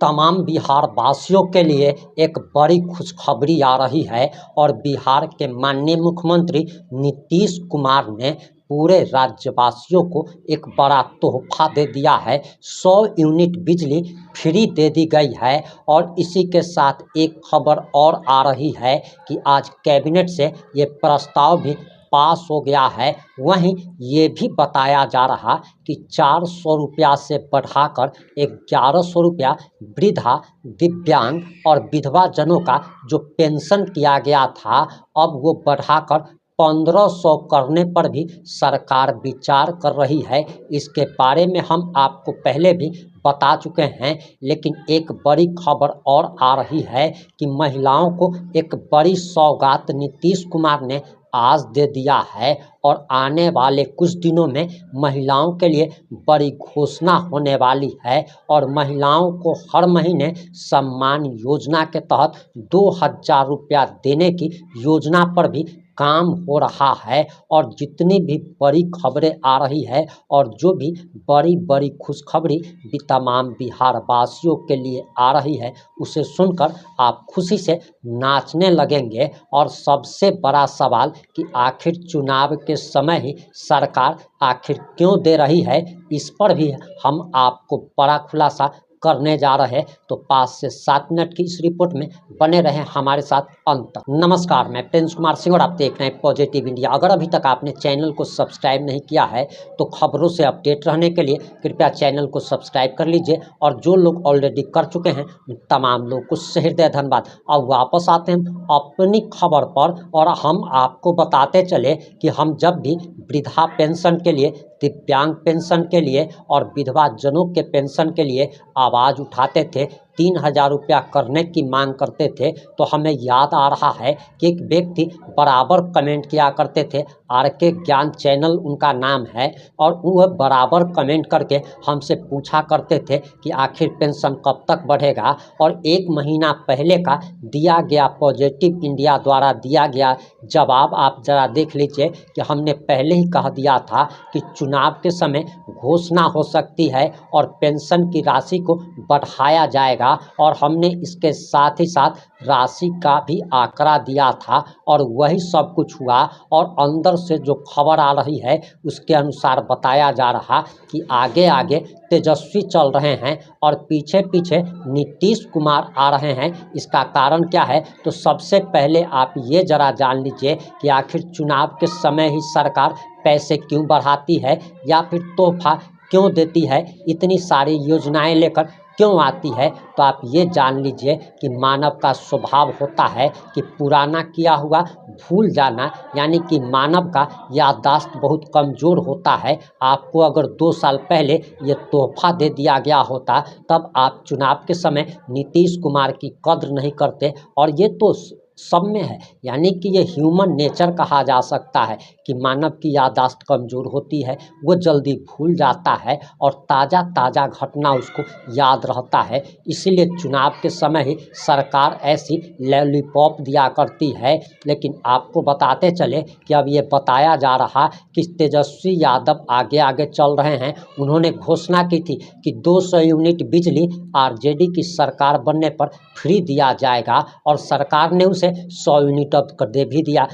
तमाम बिहार वासियों के लिए एक बड़ी खुशखबरी आ रही है और बिहार के माननीय मुख्यमंत्री नीतीश कुमार ने पूरे राज्यवासियों को एक बड़ा तोहफा दे दिया है। 100 यूनिट बिजली फ्री दे दी गई है और इसी के साथ एक खबर और आ रही है कि आज कैबिनेट से ये प्रस्ताव भी पास हो गया है। वहीं ये भी बताया जा रहा कि 400 रुपया से बढ़ाकर 1100 रुपया वृद्धा, दिव्यांग और विधवा जनों का जो पेंशन किया गया था, अब वो बढ़ाकर 1500 करने पर भी सरकार विचार कर रही है। इसके बारे में हम आपको पहले भी बता चुके हैं, लेकिन एक बड़ी खबर और आ रही है कि महिलाओं को एक बड़ी सौगात नीतीश कुमार ने आज दे दिया है और आने वाले कुछ दिनों में महिलाओं के लिए बड़ी घोषणा होने वाली है और महिलाओं को हर महीने सम्मान योजना के तहत 2000 रुपया देने की योजना पर भी काम हो रहा है। और जितनी भी बड़ी खबरें आ रही है और जो भी बड़ी बड़ी खुशखबरी भी तमाम बिहार वासियों के लिए आ रही है, उसे सुनकर आप खुशी से नाचने लगेंगे। और सबसे बड़ा सवाल कि आखिर चुनाव के समय ही सरकार आखिर क्यों दे रही है, इस पर भी हम आपको बड़ा खुलासा करने जा रहे हैं। तो 5 से 7 मिनट की इस रिपोर्ट में बने रहें हमारे साथ अंत तक। नमस्कार, मैं प्रिंस कुमार सिंह और आप देख रहे हैं पॉजिटिव इंडिया। अगर अभी तक आपने चैनल को सब्सक्राइब नहीं किया है तो खबरों से अपडेट रहने के लिए कृपया चैनल को सब्सक्राइब कर लीजिए और जो लोग ऑलरेडी कर चुके हैं उन तमाम लोग को सहृदय धन्यवाद। अब वापस आते हैं अपनी खबर पर और हम आपको बताते चले कि हम जब भी वृद्धा पेंशन के लिए, दिव्यांग पेंशन के लिए और विधवा जनों के पेंशन के लिए आवाज़ उठाते थे, 3000 रुपया करने की मांग करते थे, तो हमें याद आ रहा है कि एक व्यक्ति बराबर कमेंट किया करते थे। RK ज्ञान चैनल उनका नाम है और वह बराबर कमेंट करके हमसे पूछा करते थे कि आखिर पेंशन कब तक बढ़ेगा। और 1 महीना पहले का दिया गया पॉजिटिव इंडिया द्वारा दिया गया जवाब आप ज़रा देख लीजिए कि हमने पहले ही कह दिया था कि चुनाव के समय घोषणा हो सकती है और पेंशन की राशि को बढ़ाया जाएगा। और हमने इसके साथ ही साथ राशि का भी आंकड़ा दिया था और वही सब कुछ हुआ। और अंदर से जो खबर आ रही है उसके अनुसार बताया जा रहा कि आगे आगे तेजस्वी चल रहे हैं और पीछे पीछे नीतीश कुमार आ रहे हैं। इसका कारण क्या है, तो सबसे पहले आप ये ज़रा जान लीजिए कि आखिर चुनाव के समय ही सरकार पैसे क्यों बढ़ाती है या फिर तोहफा क्यों देती है, इतनी सारी योजनाएं लेकर क्यों आती है। तो आप ये जान लीजिए कि मानव का स्वभाव होता है कि पुराना किया हुआ भूल जाना, यानी कि मानव का याददाश्त बहुत कमज़ोर होता है। आपको अगर 2 साल पहले ये तोहफा दे दिया गया होता तब आप चुनाव के समय नीतीश कुमार की कद्र नहीं करते। और ये तो सब में है, यानी कि ये ह्यूमन नेचर कहा जा सकता है कि मानव की याददाश्त कमज़ोर होती है, वो जल्दी भूल जाता है और ताज़ा ताज़ा घटना उसको याद रहता है। इसीलिए चुनाव के समय ही सरकार ऐसी लॉलीपॉप दिया करती है। लेकिन आपको बताते चले कि अब ये बताया जा रहा कि तेजस्वी यादव आगे आगे चल रहे हैं। उन्होंने घोषणा की थी कि 200 यूनिट बिजली RJD की सरकार बनने पर फ्री दिया जाएगा और सरकार ने उसे 100 यूनिट अब कर दे भी दिया।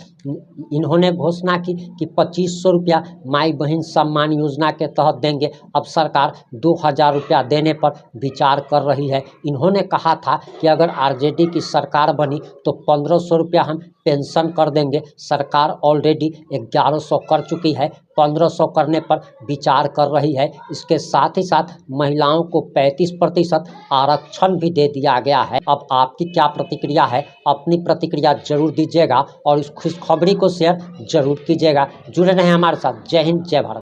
इन्होंने घोषणा की कि 2500 रुपया माई बहन सम्मान योजना के तहत देंगे। अब सरकार 2000 रुपया देने पर विचार कर रही है। इन्होंने कहा था कि अगर RJD की सरकार बनी तो 1500 रुपया हम पेंशन कर देंगे। सरकार ऑलरेडी 1100 कर चुकी है, 1500 करने पर विचार कर रही है। इसके साथ ही साथ महिलाओं को 35% आरक्षण भी दे दिया गया है। अब आपकी क्या प्रतिक्रिया है, अपनी प्रतिक्रिया जरूर दीजिएगा और इस खुशखबरी को शेयर जरूर कीजिएगा। जुड़े रहें हमारे साथ। जय हिंद, जय भारत।